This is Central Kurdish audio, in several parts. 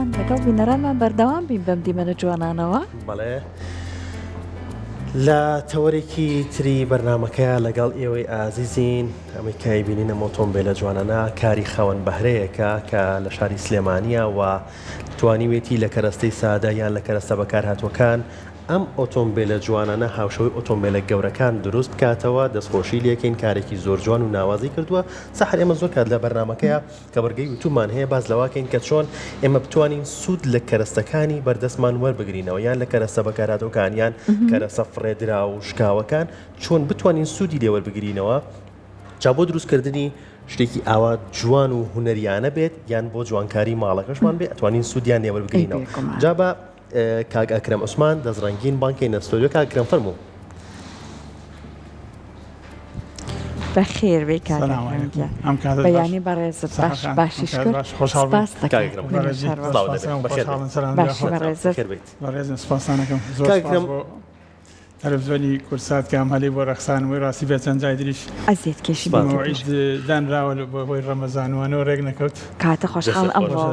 بەڵێ لەگەڵ بینەرانمان بەردەوام بین بەم دیمەنە جوانانەوە. بەڵێ لە تەوەرێکی تری بەرنمەکەیە لەگەڵ ئێوەی ئازیزین ئەمریکای بینینە ئۆتۆمبیلە جوانانە کاری خەوەن بەهرەیەکە کە لە شاری سلێمانیە و توانیوێتی لە کەرەستەی سادە یان لە کەرەستە بەکار هاتووەکان ئەم ئۆتۆمبیلە جوانانە هاوشەوەی ئۆتۆمبیلە گەورەکان دروست بکاتەوە دەستخۆشی لێکین کارێکی زۆر جوان و ناوازی کردووە سەحر ئێمە زۆر کات لە بەرنمەکەیە کە بەرگەی یوتوبمان هەیە باز لەواکەین کە چۆن ئێمە بتوانین سوود لە کەرەستەکانی بەردەستمان وەربگرینەوە یان لە کەرەستە بەکارهاتەوەکان یان کەرەستە فڕێدرا و شکاوەکان چۆن بتوانین سوودی لێوەربگرینەوە جا بۆ دروستکردنی شتێکی ئاوا جوان و هونەریانە بێت یان بۆ جوانکاری ماڵەکەشمان بێت ئەتوانین سوودیان لێوەربگرینەوە جا بە کاک ئەکرەم عوسمان دەزڕەنگین بانکەی نەستۆریۆ کاک ئەکرەم فەرموو. بەخێر بێ بەیانی بەڕێزت باشیش کرد تەلەڤیزیۆنی کورسات کە ئەم هەلەی بۆ ڕەخسانەوەی ڕاستی بێ چەند جای دریش ئەزیێت کێشی دانراوە بۆ هۆی ڕەمەزانوانەوە ڕێک نەکەوت کاتە خۆشحاڵ ئەمڕۆ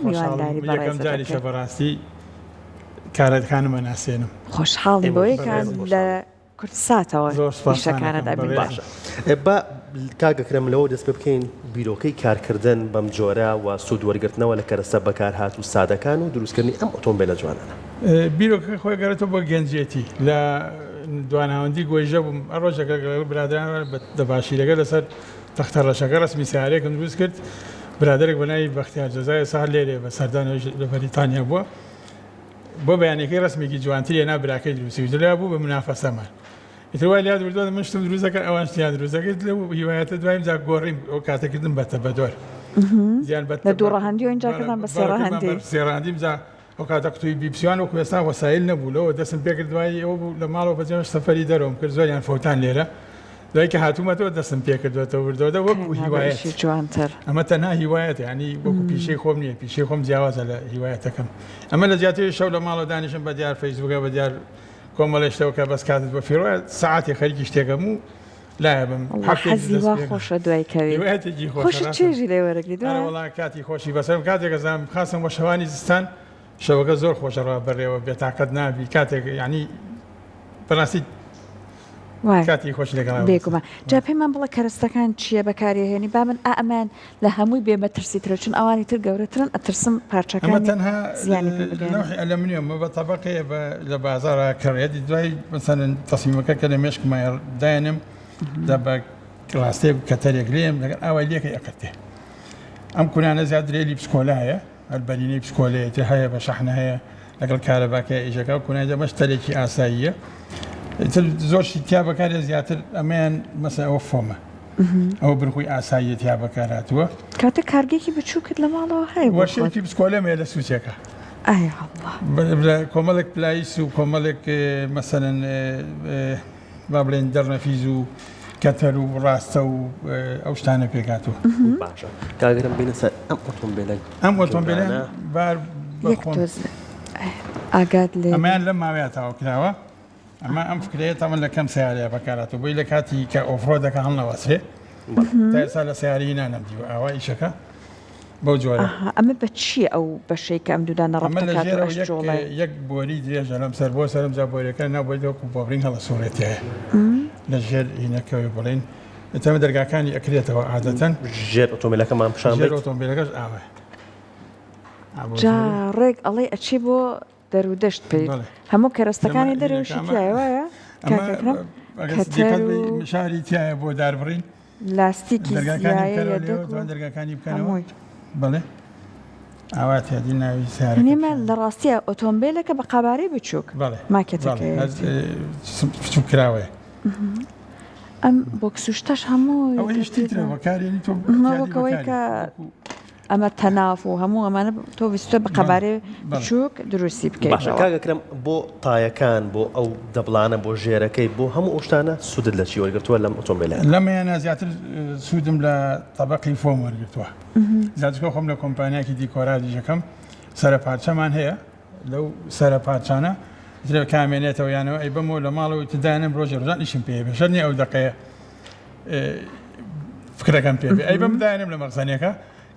میوانداری یەکەم جاریشە بەڕاستی کارەکانمە ناسێنم خۆشحاڵی بۆ یەکان لە کورساتەوە شەکانەدا باشە بە کاگەکرم لەوە دەست پێ بکەین بیرۆکەی کارکردن بەم جۆرە و سوود وەرگرتنەوە لە کەرەستە بەکارهات و سادەکان و دروستکردنی ئەم ئۆتۆمبیلە جوانانە. بیرۆکە خۆی گەڕێتەوە بۆ گەنجێتی لە دواناوەندی گۆیژە بووم ڕۆژێکە برادران دەباشی لەگە لەسەر تەختە ڕەشەکە ڕسمی سیارەیەکم دروست کرد برادێک بەناوی بەختیار جەزای ساحل لێرێ بە سەردانەوەی لە بەریتانیا بووە بۆ بەیانەکەی ڕسمێکی جوانتری هێنا براکەی دروستی وجدلا بوو بە منافەسەمان ئیتر یاد وردووە من شتم دروست دەکەن ئەوان شتیان دروست دەکەیت لەو هیوایەتە دوایم جا گۆڕیم ئەو کاتەکردن بەتە بەدۆر لە دوو ڕەهەندی و اینجاکەدان بە سێڕەهەندیم جا ئەو کاتە قوتوی بیپسیوان و کوێستا وەسایل نەبوو لەوە دەستم پێ کرد دوای ئەوە بوو لە ماڵەوە بەجێمە سەفەری دەرەوەم کرد زۆریان فەوتان لێرە دوای کە هاتوومەتەوە دەستم پێ کردوێتەوە وردەوە وەکو هیوایەت جوانتر ئەمە تەنها هیوایەتە ینی وەکو پیشەی خۆم نییە پیشەی خۆم جیاوازە لە هیوایەتەکەم ئەمە لە زیاتری شەو لە ماڵەوە دانیشم بە دیار فەیسبووکە بە دیار کۆمەڵێشتەوە کە بەس کاتت بە فیڕۆ سەعاتی خەریکی شتێکەم و لایە بم حەزی وا خۆشە دوای کەوێتێکی خۆش چێژی لێ وەرەگری وڵا کاتی خۆشی بەسەرم کاتێک زانم خاستم بە شەوانی زستان شەوەکە زۆر خۆشەڕەوە بەڕێوە بێتاقەت نابی کاتێک ینی بەڕاستی کاتی خۆش لەگەڵ بێگومان جا پێمان بڵە کەرەستەکان چییە بەکارهێنی با من ئەمان لە هەمووی بێمەترسیترە چون ئەوانی تر گەورەترن ئەترسم پارچەکان تەنها ئەلمنیۆم بە تەبقەیە لە بازارە کڕێتی دوای مثلەن تەسمیمەکە کە لە مێشکمای دایانم دە بە کلاستێک کەتەرێک لێم لەگەڵ ئاوای لێکە ئەکەتێ ئەم کورانە زیاد درێلی پسکۆلە هەیە ئەلبەرینەی پسکۆلەیەتی هەیە بە شەحنە هەیە لەگەڵ کارەباکە ئیژەکە و کورانە دەمەش تەرێکی ئاساییە زۆر شتیا بەکارێ زیاتر ئەمەیان مەسە ئەوە فۆمە ئەوە بڕخوی ئاساییە تیا بەکارهاتووە کاتە کارگێکی بچوو کرد لە ماڵەوە هەیە وەشێکی پسکۆلەمێ لە سوچێکە کۆمەڵێک پلایس و کۆمەڵێک مەسەرەن با بڵێن دەرنەفیز و کەتەر و ڕاستە و ئەو شتانە پێکاتوە باشە کاگەرم بینە سەر ئەم ئۆتۆمبیلە بار ئاگات لێ ئەمەیان لەم ماوەیە تاواکراوە ئەمە ئەم فکرەیە تەمە لە کەم سیارەیە بەکاراتەوە بۆی لە کاتی کە ئۆفرۆدەکە هەڵ نەوەسێ تا ئێستا لە سیاری نانەمدیوە ئاوا ئیشەکە بەو جۆرە ئەمە بە چی ئەو بەشەی کە ئەم دوودانە ڕەمە یەک بۆری درێژە لەم سەر بۆ سەرم جا بۆریەکە ناوبێت وەکو بۆبرین هەڵە سوورێتەیە لە ژێر هینەکەوی بڵین ئێتەمە دەرگاکانی ئەکرێتەوە عادەتەن ژێر ئۆتۆمبیلەکەمان پیشان ژێر ئۆتۆمبیلەکەش ئاوە جا ڕێک ئەڵێ ئەچی بۆ دەرودەشت پێ هەموو کەرەستەکانی دەرەوشی تایەوەیە شاری تایە بۆ داربڕین لاستیکی دەرگاکانی بکەنەوە بڵێ ئاواتیادی ناوی سیارە نێمە لە ڕاستیە ئۆتۆمبیلەکە بە قەبارەی بچووک ماکێتەکە بچوو کراوەیە ئەم بۆکسوشتەش هەموو ئەوەی شتیترەوە کارێنی تۆ وەکەوەی کە ئەمە تەناف و هەموو ئەمانە تۆ ویستە بە قەبارەی بچووک دروستی بکەیت کاگەکرم بۆ تایەکان بۆ ئەو دەبڵانە بۆ ژێرەکەی بۆ هەموو ئەوشتانە سوودت لە چی وەرگرتووە لەم ئۆتۆمبیلە لەمەیانە زیاتر سوودم لە تەبەقی فۆم وەرگرتووە زیاتر خۆم لە کۆمپانیاکی دیکۆرادی یەکەم سەرە پارچەمان هەیە لەو سەرە پارچانە درێ کامێنێتەوە یانەوە ئەی بەمەوە لە ماڵەوە تدانم ڕۆژێ ڕۆژان ئیشم پێ بێشەر نیە ئەو دەقەیە فکرەکەم پێ بێ ئەی بەم دایانم لە مەخزانێکە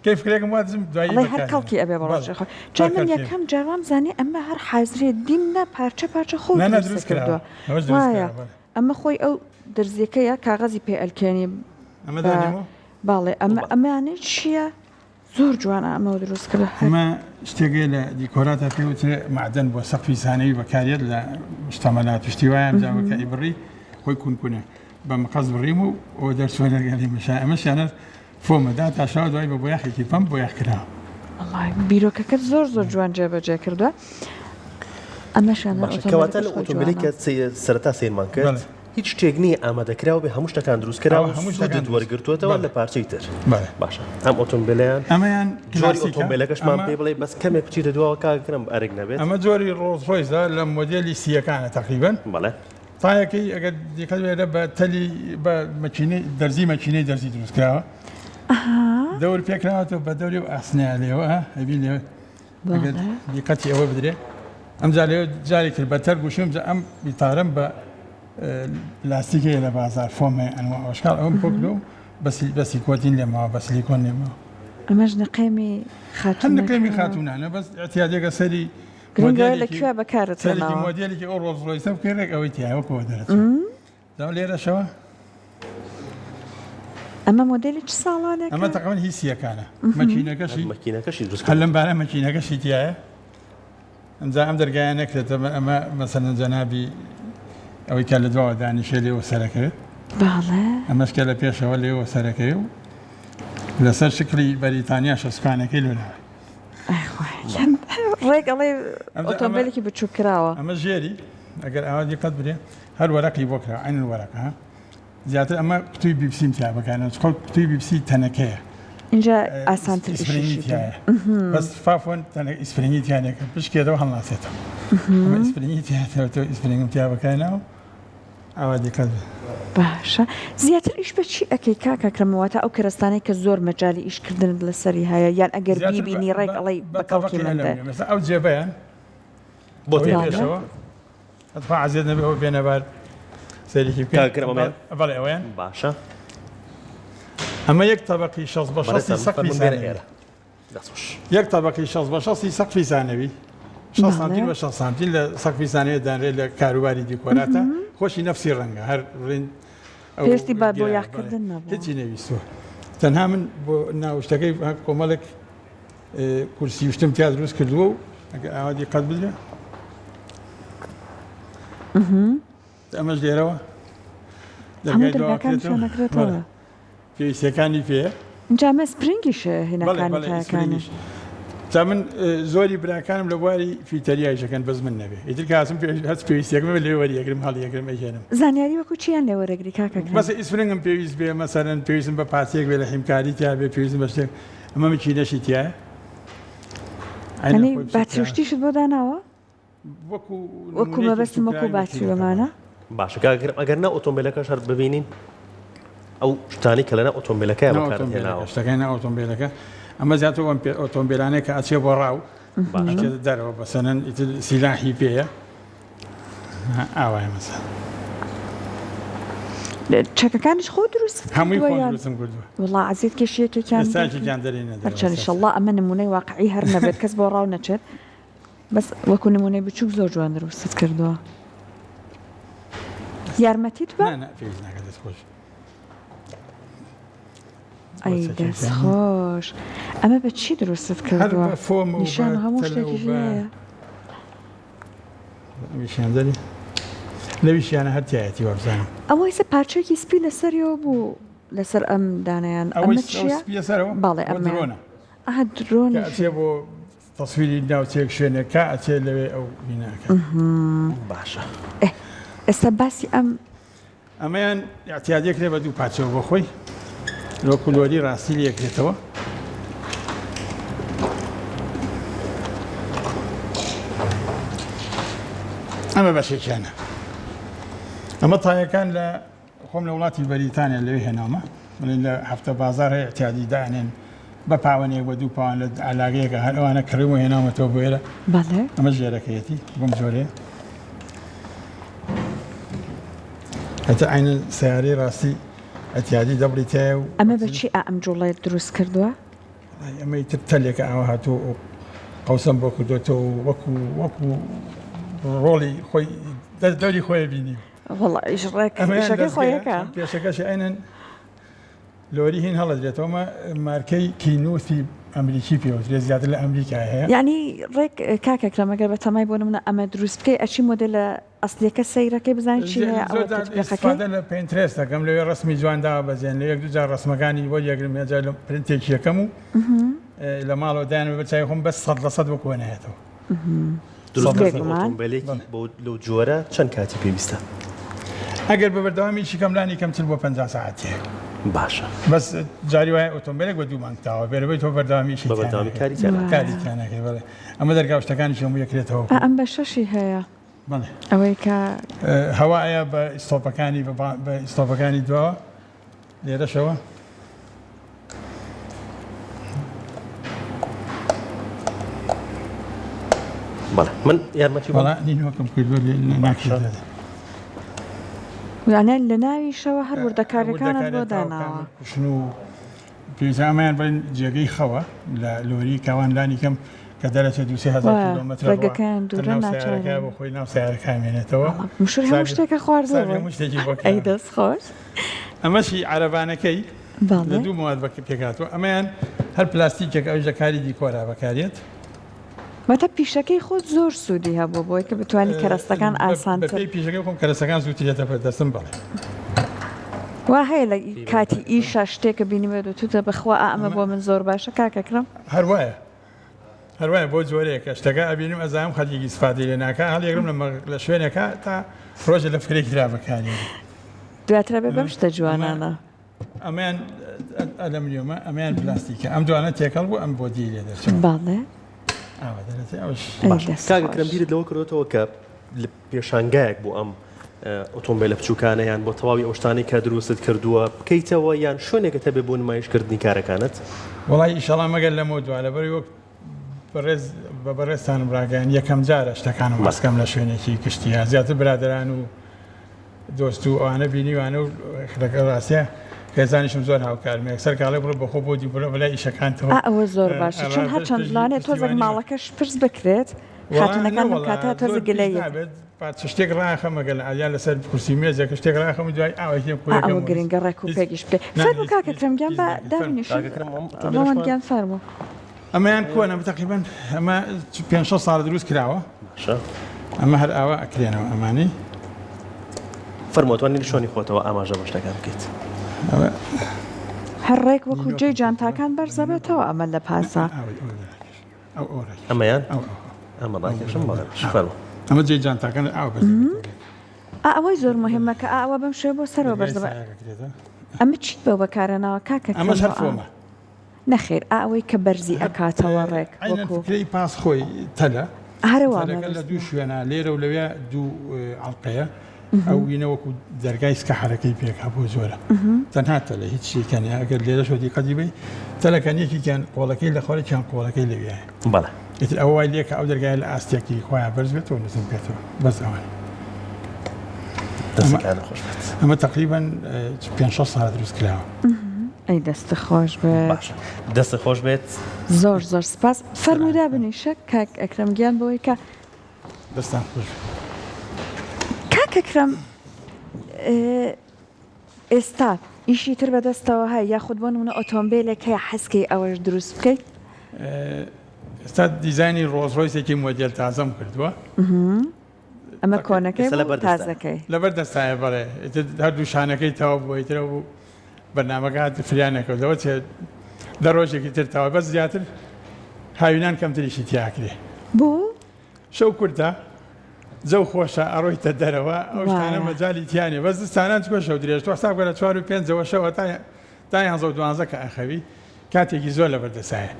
کەیفکرێکم وازم دوایی ئەڵێ هەر کەڵکی ئەبێ بەڕۆژێ خۆ جا من یەکەم جاوام زانی ئەمە هەر حازرێ دینە پارچە پارچە خۆ دروست کردووە وایە ئەمە خۆی ئەو دەرزیەکەیە کاغەزی پێ ئەلکێنی ئەمە دانیەوە باڵێ ئەمانە چییە زۆر جوانە ئەمە دروست کرد ئەمە شتێکی لە دیکۆراتە پێوترێ معدن بۆ سەقفی سانەوی بەکارێت لە شتەمەلات پشتی وایە جاوەکەی بڕی خۆی کونکونە بە مقەز بڕیم و ئەو دەرسوە لەگەلی مشا ئەمەشیانە فۆمەدا تا شاو دوای بە بۆیاخێکی پەم بۆ یاخکراوە بیرۆکەکەت زۆر زۆر جوان جێبەجێ کردووە ئەمەشان کەواتە لە ئۆتۆمبیلی کە سەرەتا سیرمان کرد هیچ شتێک نییە ئامادەکراوە بێ هەموو شتەکان دروستکراوە هەموو وەرگرتووەتەوە لە پارچەی تر باشە ئەم ئۆتۆمبیلیان ئەمەیان جۆری ئۆتۆمبیلەکەشمان پێ بڵێ بەس کەمێک بچیتە دواوە کاکرم ئەرێک نەبێت ئەمە جۆری ڕۆڵزڕۆیزە لە مۆدێلی سیەکانە تقریبن بەڵێ تایەکەی ئەگەر دیکە وێرە بە تەلی بە مەچینەی دەرزی دروستکراوە دەور پێکراوەتەوە بە دەوری و ئاسنیا لێەوە هەبی لێ دیقەتی ئەوە بدرێ ئەم جارێ جاری کرد بەتەر گوشم ئەم بیتارم بە لاستیکەیە لە بازار فۆمە ئەنوە ئەوشکال ئەوم پۆکلو بەسی کۆتین لێمەوە بە سیلیکۆن لێمەوە ئەمەش نقێمی نقێمی خاتونانە بەس ئەتیادێکە سەری گرنگەوە لەکوێ بەکارت سەرێکی مۆدێلێکی ئەو ڕۆڵزڕۆیسە بکەێک ئەوەی تیاوەکەوە دەرەچێت داو لێرەشەوە ئەمە مۆدلی چ ساڵانێک ئەمە تەقریباً هیچ سیەکانە مەکینەکەشی دروست هەلم بارە مەکینەکەشی تایە ئەمجا ئەم دەرگایە نەکرێت ئەمە مەسەلەن جەنابی ئەوەی کە لە دواوە دانیشێ لێوە سەرەکەوێت ئەمەشکە لە پێشەوە لێوە سەرەکەی و لەسەر شکلی بەریتانیا شەسوکانەکەی لێناوە ڕێک ئەڵێ ئۆتۆمبیلێکی بچوو کراوە ئەمە ژێری ئەگەر ئاوا دیقەت برێ هەر وەرەقی بۆ کرا عین وەرەقە زیاتر ئەمە قوتوی بیبسیم تیا بەکانەوە چۆڵ قوتوی بیبسی تەنەکەیە اینجا ئاسانتر ئیسپرینگیتیایە بەس فافۆن تەنە ئیسپرینگیتیانێکە پشکێتەوە هەڵناسێتەوە ئەمە ئیسپرینگیتیاتەوە تۆ ئیسپرینگم تیا بەکانەوە ئاوا دیقەت باشە زیاتر ئیش بە چی ئەەکەی کاکەکرمەوەتە ئەو کەرستانەی کە زۆر مەجای ئیشکردن لەسەری هەیە یان ئەگەر بیبینی ڕێک ئەڵی بەکەڵکی مندە ئەو جێبەیان بۆ تێشەوە ئەتفا عزیێت نەبێ ئەو بێنەبار سەرێکی بەڵێ ئەویان باشە ئەمە یەک تەبەقی 6 بە 6 سەقفی سانەوی یەک تەبەقی 6 بە 6 سەقفی سانەوی 6 سانتیم بە 6 سانتیم لە سەقفی سانەوە دانرێت لە کاروباری دیکۆراتە خۆشی نەفسی ڕەنگە هەر ڕین پێستی با بۆ یاکردن نەبوو هیچی نەویستوە تەنها من بۆ ناوشتەکەی کۆمەڵێک کورسی وشتم تیا دروست کردووە و ئاوا دیقەت بدرێ ئەمەش لێرەوە پێویستەکانی پێ جامە سپرینگیشە هێنەکانی تا من زۆری براکانم لە بواری فیتەریایشەکەن بەس من نەبێ ئیتر کاسم هەست پێویستێکمە لێ وەریەگرم هەڵیەکرم ئەژێنم زانیاری وەکو چیان لێ وەرەگری کاکەکە بەس ئیسپرنگم پێویست بێ مەسەرەن پێویستم بە پاسێک بێ لە حیمکاری تیا بێ پێویستم بە شتێک ئەمە مچینەشی تایە باتریشتیشت بۆ داناوە وەکو مەبەستم وەکو باتری بەمانە باشە ئەگەر نە ئۆتۆمبیلەکەش هەر ببینین ئەو شتانی کە لەنە ئۆتۆمبیلەکە بەکارهێناوە شتەکەی نە ئۆتۆمبیلەکە ئەمە زیاتر ئۆتۆمبیلانێک کە ئەچێ بۆ ڕاو دەرەوە بەسەنەن سیلاحی پێیە ئاوای مەسە چەکەکانش خۆ دروست هەمووی خۆ دروستم کردووە وڵا عزیز کێشیەکێکیان ئێستاکێکیان دەرێنە هەرچەند ئینشەڵڵا ئەمە نمونەی واقعی هەر نەبێت کەس بۆ ڕاو نەچێت بەس وەکو نمونەی بچووک زۆر جوان دروستت کردووە یارمەتیت بە پێویست ناکات دەستخۆش ئەی دەستخۆش ئەمە بە چی دروستت کردووە نیشان هەموو شتێکی هەیە ویشیاندەری لەویشیانە هەرتیایەتی وابزانم ئەوەی سە پارچەیەکی سپی لەسەریەوە بوو لەسەر ئەم دانیان ئەمە چییە باڵێ ئەمە ئەها درۆن ئەچێ بۆ تەسویری ناوچێک شوێنێکە ئەچێ لەوێ ئەو بیناکە باشە ئێستا باسی ئەمەیان احتیاجێک لێ بە دوو پاچەوە بۆ خۆی لۆ کولۆری ڕاستی لەکرێتەوە ئەمە بەشێکیانە ئەمە تایەکان لە خۆم لە وڵاتی بەریتانیا لەوێ هێنامە لە هەفتە بازار هەیە احتیاجی دانێن بە پاوەنێک بە دوو پاوان لە علاگەیەکە هەر ئەوانە کڕیم و هێنامەتەوە بۆ ئێرە ئەمە ژێرەکەیەتی بۆم جۆرێ هەتا عینە سیارەی ڕاستی ئەتیادی دەبڵی تایە و ئەمە بەچی ئەم جوڵێت دروست کردووە؟ ئەمە ئیتر تەلێکە ئاوا هاتووە و قەوسەم بۆ کردوێتەوە وەکو ڕۆڵی خۆی دەوری خۆی بینی والله ئیش ڕێک ئیشەکەی خۆیەکە پێشەکەشی ئەینەن لۆری هین هەڵەدرێتەوەمە مارکەی کینوسی ئەمریکی پێوترێ زیاتر لە ئەمریکا هەیە یعنی ڕێک کاکەکرا مەگەر بە تەمای بۆ نمونە ئەمە دروست بکەی ئەچی مۆدلە ئەسلیەکە سەیرەکەی بزانانی چی هەیە ئەوە تطبیقەکەی لە پینترست دەکەم لەوێ ڕسمی جواندا بەزێن لە یەک دوو جار ڕسمەکانی بۆ یەکرم هێجا لە پرنتێکی یەکەم و لە ماڵەوە دایان بچای خۆم بەس 100% وەکو نهێتەوە دروستکردنی ئۆتۆمبیلێکی بۆ لەو جۆرە چەند کاتی پێویستە؟ ئەگەر بە بەردەوامیشی کەملانی کەمتر بۆ 50 ساعتێ باشە بەس جاری وایە ئۆتۆمبیلێک بە دوو مانگتاوە بێرەبەی تۆ بەردەوامیشی بە بەردەوامی کاریتیانەکەی بڵێ ئەمە دەرگا شتەکانی هەموو یەکرێتەوە ئەم بە شەشی هەیە بڵێ ئەوەی کە هەوایە بە ئیستۆپەکانی دواوە لێرەشەوە بەڵێ من یارمەتی وڵا نینوەکەم کردووە ناکرێت یانە لە ناویشەوە هەر وردەکاریەکانت بۆ داناوە کوشن و پێزامیان بڵێن جێگەی خەوە لە لۆری کاوانلانی کەم کە دەرەچێت 2,000 کیلۆمەتر ڕێگەکان دوورە ناچارەکە بۆ خۆی ناو سیارەکانمێنێتەوە مشور هەموو شتێکە خواردەوە شتێکی بۆ ئەی دەست خۆش ئەمەشی عەرەبانەکەی لە دوو مواد پێکاتوە ئەمەیان هەر پلاستیکێک ئەوژە کاری دیکۆرا بەکارێت مەتە پیشەکەی خۆت زۆر سوودی هەبوو بۆی کە بتوانانی کەرەستەکان ئاسانتر پیشەکەی خۆم کەرەستەکان زووترێتە بەردەستم بڵێ وا هەیە لە کاتی ئیشە شتێکە بینیمێت و توتە بخوا ئەمە بۆ من زۆر باشە کاکەکرم هەروایە بۆ جۆرەیەکە شتەکە ئەبینم ئەزانم خەڵکی ئیسفادی لێ ناکە هەڵێکم لە شوێنێکە تا ڕۆژە لە فرێکرا بەکاری دواترە بێ بەم شتە جوانانە ئەمیان ئەلەمنیۆمە ئەمیان پلاستیکە ئەم جوانە تێکەڵ بوو ئەم بۆ دی لێ دەچێت باڵێ کاگەکرم بیرت لەوە کردێتەوە کە لە پێشانگایەک بۆ ئەم ئۆتۆمبیلە بچووکانە یان بۆ تەواوی ئەو شتانەی کە دروست کردووە بکەیتەوە یان شوێنێکە هەبێ بۆ نمایشکردنی کارەکانت وڵی ئیشەڵا مەگەر لەمە دووە لەبەر وەک بە بەڕێستانم ڕاگەیان یەکەم جارە شتەکانم مەسکەم لە شوێنێکی کشتیە زیاتر برادران و دۆست و ئەوانە بینیوانە و خەکە ڕاستە کەزانیشم زۆر هاوکارمێک سەر کاڵێ بڕۆ بەخۆ بۆ دی بڕە بەلای ئیشەکانتەوە ئەوە زۆر باشە چون هەرچەند لانێت تۆزێک ماڵەکەش پرس بکرێت خاتونەکان کاتە تۆزە گلەیە شتێک ڕاخەمە گەل ئایا لەسەر کورسی مێزێک شتێک ڕاخەم دوای ئاوەی ئەوە گرنگە ڕێک و پێگیش بکە فەرمو کاکەکرمگیان بە دابنیشڕەوەندگیان فەرمو ئەمەیان کۆنە تقریبان ئەمە 5 ساڵ دروست کراوە ئەمە هەر ئاوا ئەکرێنەوە ئەمانی فەرمۆتوانی شۆنی خۆتەوە ئاماژە بە شتەکان بکەیت هەر ڕێک وەکو جێی جانتاکان بەرزەبێتەوە ئەمە لە پاسە ئەمەیان ئەمە ڕاکێشم بەڵێ فەرمو ئەمە جێ جانتاکان ئاو ئەوەی زۆر مهمە کە ئاوە بەم شوێ بۆ سەرەوە بەرزەبێ ئەمە چیت بەو بەکارەنەوە کاکە ئەمە هەر فۆمە نەخێر ئەوەی کە بەرزی ئەکاتەوە ڕێک وەکوی پاس خۆی تەلە هەروە لە دوو شوێنە لێرە و لەوێ دوو ئەڵلقەیە ئەو وینەوەکو دەرگای سکە حرەکەی پێکا بۆ زۆرە تەنها تەلە هیچ شێکەنی ئەگەر لێرە شۆتی قەدیبەی تەلەکەنیەکیان قۆڵەکەی لە خۆرەکیان قۆڵەکەی لەوێ بەڵێ ئیتر ئەو وای لێکە ئەو دەرگای لە ئاستێکی خۆیان بەرز بێتەوە نزم بێتەوە بەس ئەوان ئەمە تقریبان 5 ساڵ دروست کراوە ئەی دەستە خۆش بێت دەستە خۆش بێت زۆر زۆر سپاس فەرمودا بنیشە کاک ئەکرەمگیان بەوەی کە دەستان خۆش کاک ئەکرەم ئێستا ئیشی تر بەدەستەوە هەیە یاخود بۆ نمونە ئۆتۆمبیلێک هەیە حەسکەی ئەوەش دروست بکەیت ئێستا دیزانی ڕۆزڕۆیسێکی مۆدیل تازەم کردووە ئەمە کۆنەکەی تازەکەی لەبەر دەستایە بەڵێ هەردوو شانەکەی تەوا بۆیترە و بەرنامەکە فریانەکەەوە چێ دە ڕۆژێکی تر تاوە بەس زیاتر هاوینان کەمتریشی تیاکرێ بۆ شەو کورتە جەو خۆشە ئەڕۆیتە دەرەوە ئەو شتانە مەجای تیانێ بەس دستانان چکۆ شەو درێژ تۆ ساب گەرە 4 و 5 شەوە تا 11 کە ئەخەوی کاتێکی زۆر لەبەردەسایە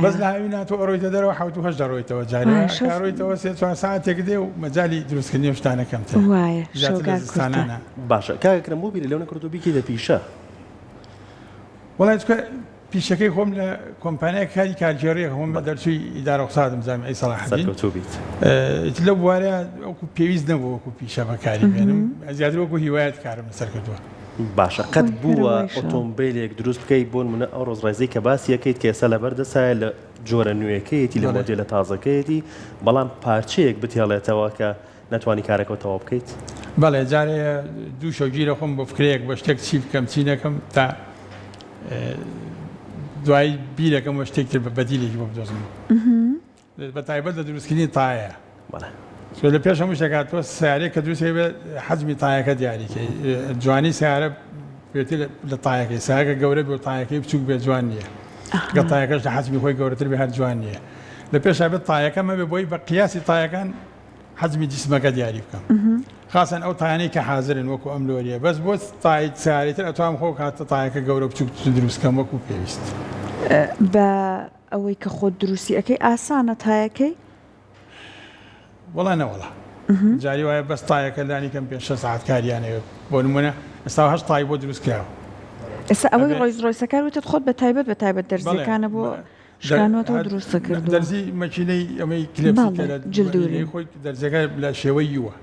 بەس لە هاوینا تۆ ئەڕۆیتە دەرەوە 7 دەڕۆیتەوە جارڕۆیتەوە 3 ساعتێک دێ و مەجای دروستکردنی شتانە کەمتر وایە باشە کاکەکرم بۆ بیرە لەونە کردو بیکی لە پیشە وڵای پیشەکەی خۆم لە کۆمپانیای کاری کارگێڕی خۆم بە دەرچووی ئیدارە قسادم زانم ئەی سەلاحەدین لە بوارەیە وەکو پێویست نەبوو وەکو پیشە بەکاری بێنم زیاتر وەکو هیوایەت کارم لەسەر کردووە باشە قەت بووە ئۆتۆمبیلێک دروست بکەیت بۆن منە ئەو ڕۆژڕێزەی کە باسیەکەیت کە ئێستا لە بەردەسایە لە جۆرە نوێیەکەیەتی لە مۆدێلە تازەکەیەتی بەڵام پارچەیەک بتێڵێتەوە کە ناتوانانی کارەکە تەواو بکەیت بەڵێ جارێ دوو شەوگیرە خۆم بۆ فکرەیەک بە شتێک چی بکەم چی نەکەم تا دوای بیرەکەم بە شتێکتر بە بەدیلێکی بۆ بدۆزم بە تایبەت لە دروستکردنی تایە لە پێش هەموو شتێکات تۆ سیارەیە کە دروست بێ حەجمی تایەکە دیاریکەی جوانی سیارە پێێتی لە تایەکەی سیارەکە گەورە بێ و تایەکەی بچووک بێ جوان نییە گە تایەکەش لە حەجمی خۆی گەورەتر بێ هەر جوان نییە لە پێش بێت تایەکە مەبێ بۆی بە قیاسی تایەکان حەجمی جسمەکە دیاری بکەم خاصن ئەو تایانەی کە حازرن وەکو ئەم لۆریە بەس بۆ تای سیارێتر ئەتوانم خۆ کاتە تایەکە گەورە بچووک دروستکەم وەکو پێویست بە ئەوەی کە خۆ دروستی ئەەکەی ئاسانە تایەکەی وڵا نەوەڵا جاری وایە بەس تایەکە لانی کەم پێ 6 ساعت کاریانەوە بۆ نمونە ئێستا هەشت تای بۆ دروست کراوە ئێستا ئەوەی ڕۆیزڕۆیسەکار وتت خۆت بە تایبەت دەرزیەکانە بۆ شکانەوە دروستە کردو دەرزی مەکینەی ئەمەی کلێپی جلدوری خۆی دەرزەکە لە شێوەی یووە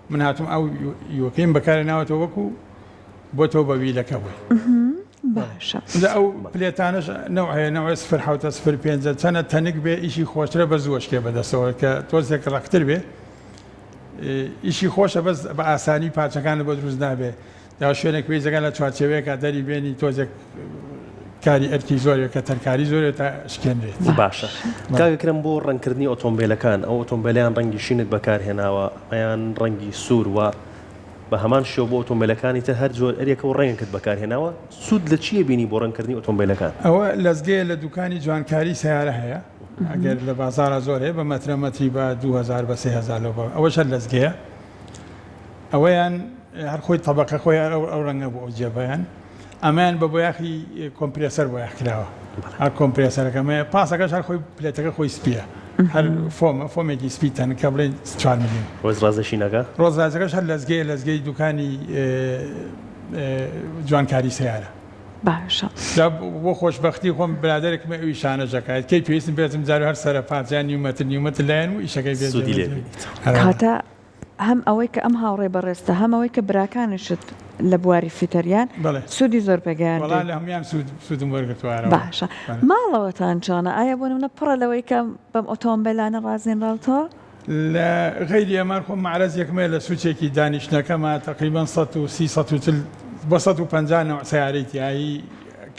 من هاتم ئەو یوەکەیم بەکارە ناوەتەوە وەکو بۆ تۆ بەویلەکە بووی باشە ئەو پلێتانش نەوە سفر حوتە سفر 5 چەنە تەنک بێ ئیشی خۆشترە بە زوۆشکێ بەدەستەوە کە تۆزێک ڕەختر بێ ئیشی خۆشە بەس بە ئاسانی پارچەکان بۆ دروست نابێ یا شوێنێک پێی جەگەن لە چوارچێوەیەکە دەری بێنی تۆزێک کاری ئەرکی زۆرێک کە تەرکاری زۆرێ تا شکێنرێت باشە کاگەکرم بۆ ڕەنگکردنی ئۆتۆمبیلەکان ئەو ئۆتۆمبیلیان ڕەنگی شینت بەکارهێناوە ئەیان ڕەنگی سوور وە بە هەمان شێوە بۆ ئۆتۆمبیلەکانی تر هەر جۆر ئەرێکە و ڕێنگت بەکارهێناوە سوود لە چیە بینی بۆ ڕەنگکردنی ئۆتۆمبیلەکان ئەوە لەزگەیە لە دوکانی جوانکاری سیارە هەیە ئەگەر لە بازارە زۆر هەیە بە مەترەمەتری بە 2000 بە 3000 ئەوەش هەر لەزگەیە ئەوەیان هەر خۆی تەبەقە خۆی ئەو ڕەنگە بۆ ئەو جێبەیان ئەمان بە بۆیاخی کۆمپرسەر بۆ یاخراوە هەر کۆمپرسەرەکەمە پاسەکەش هەر خۆی پلێتەکە خۆی سپیە هەر فۆمێکی سپیتەن کە بڵێن 4 میلیۆن ڕۆژڕازەشینەکە ڕۆژڕازەکەش هەر لەزگەی دوکانی جوانکاری سیارە باشە بۆ خۆشببختی خۆم برادێکمە ئەوی شانەژەکات کەی پێویستم بێتم جار هەر سەر پارچیان نیومەتر لایەن و ئیشەکەی بێ کاتە هەم ئەوەی کە ئەم هاوڕێ بەڕێستە هەم ئەوەی کە براکانشت لە بواری فیتەریان سوودی زۆر پێگەیان لە هەمیان سوودم وەرگتوارە باشە ماڵەوەتان چۆنە ئایا بۆ نمونە پڕە لەوەی کە بەم ئۆتۆمبیلانە ڕازێنراوتەوە لە غەیری ئەمان خۆم معرەز یەکمێ لە سوچێکی دانیشتەکەمە تقریبان 130 بۆ 150 سیارەی تیایی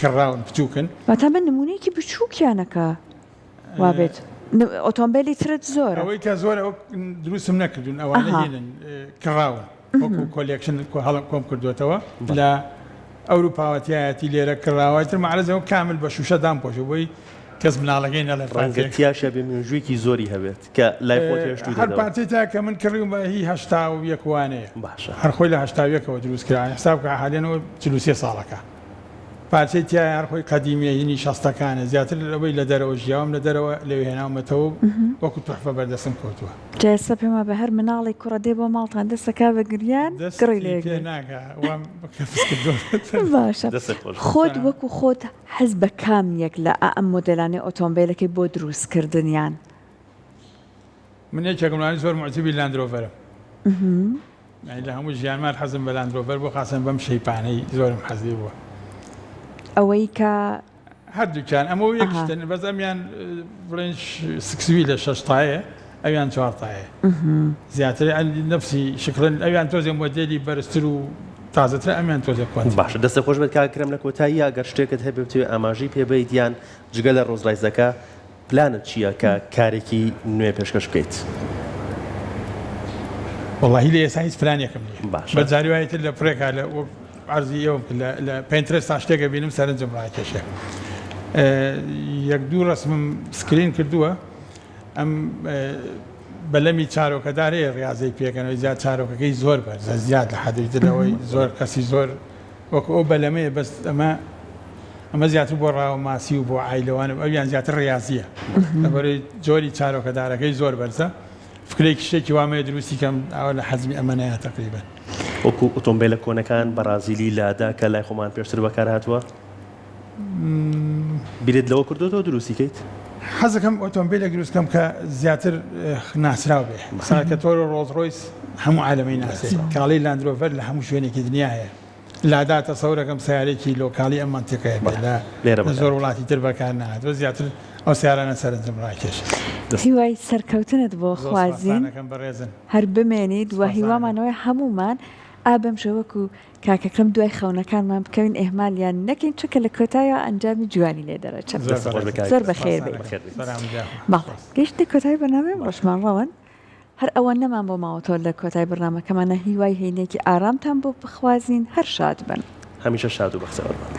کڕاون بچووکن بەتا بە نمونەیەکی بچووکیانەکە وابێت ئۆتۆمبیلی ترت زۆر ئەوەی کە زۆر ئەو دروستم نەکردون ئەوانە هێنن کڕاون وەکو کۆلێکشن هەڵم کۆم کردوێتەوە لە ئەوروپاوەتیایەتی لێرە کڕاوایتر معرەزەوە کامل بە شوشە دامپۆشە بۆی کەس مناڵەکەی نەڵێ ڕەنگەتیاشە بێ منژوێکی زۆری هەبێت کە لای خۆ هێشتوو هەر پارتی تا کە من کڕیم بە هی 81 وانەیە باشە هەر خۆی لە 81ەوە دروست کرا حساب کە حالێنەوە 43 ساڵەکە پارچەی تیای هەر خۆی قەدیمیە هینی شەستەکانە زیاتر لەوەی لە دەرەوە ژیاوم لە دەرەوە لەوێ هێناومەتەوە وەکو توحفە بەردەستم کەوتووە جێسە پێما بە هەر مناڵی کوڕە دێ بۆ ماڵتان دەستەکە بە گریان گڕی لێ باشە خۆت وەکو خۆت حەز بە کامیەک لە ئەم مۆدلانەی ئۆتۆمبیلەکەی بۆ دروستکردنیان من یەکێکمانی زۆر معجبی لاندرۆڤەرم لە هەموو ژیانمان حەزم بە لاندرۆڤەر بۆ خاسن بەم شەیپانەی زۆرم حەزی بووە ئەوەی کە هەردووکیان ئەمە یەکشتن بەس ئەمیان بڵێن سکسوی لە 6 تایە ئەویان 4 تایە زیاتر نفسی شکڵن ئەویان تۆزێ مۆدێلی بەرزتر و تازەتر ئەمیان تۆزێک کوان باشە دەستە خۆش بێت کاکرم لە کۆتایی ئەگەر شتێکت هەبێت ئاماژەی پێبیت یان جگە لە ڕۆژڕایزەکە پلانت چییە کە کارێکی نوێ پێشکەش بکەیت وەڵاهی لە ئێستا هیچ پلانێکم نییە باشە بەجاری وایەتر لە پرێکا لە عرضی ئەوم لە پێنترێست تا شتێکە بینم سەرنجم ڕاکێشە یەک دوو ڕسمم سکرین کردووە ئەم بەلەمی چارۆکەدار هەیە ڕاضەی پێکەنەوەی زیاد چارۆکەکەی زۆر بەرزە زیاد لە حەدەیترەوەی زۆر کەسی زۆر وەکو ئەو بەلەمەیە بەس ئەمە زیاتر بۆ ڕاوە ماسی و بۆ عیلەوانم ئەویان زیاتر ڕاضیە لەبەرەوەی جۆری چارۆکەدارەکەی زۆر بەرزە فکرێکی شتێکی وامەیە دروستی کەم ئەوە لە حەزمی ئەمەنەیە تقریبا وەکو ئۆتۆمبیلە کۆنەکان بەرازیلی لادا کە لای خۆمان پێشتر بەکار هاتووە بیرت لەوە کردوەوە دروستیکەیت حەزەکەم ئۆتۆمبیلێک دروستکەم کە زیاتر ناسراو بێ ساکە تۆر ڕۆڵز ڕۆیس هەموو عالەمەی ناسێ کاڵی لاندرۆڤەر لە هەموو شوێنێکی دنیا هەیە لادا تەسەورەکەم سیارێکی لۆکالی ئەم منتیقەیە لێرە لە زۆر وڵاتی تر بەکار نهاتوە زیاتر ئەو سیارانە سەرنجم ڕاکێش هیوای سەرکەوتنت بۆ خوازین بەڕێزن هەر بمێنیت و هیوامانەوەی هەمومان ئابەم شەوەکو کاکەکەم دوای خەونەکانمان بکەوین ئێهمالیان نەکەین چکە لە کۆتایە ئەنجامی جوانی لێ دەرەچێت زۆر بەخێر بێت بەڵێ گەشتی کۆتایی بەنامێ ڕۆژمان ڕەوەن هەر ئەوە نەمان بۆ ماوەتەوە لە کۆتای بەرنامەکەمانە هیوای هەینێکی ئارامتان بۆ بخوازین هەر شاد بن هەمیشە شاد و بەختەوەرمان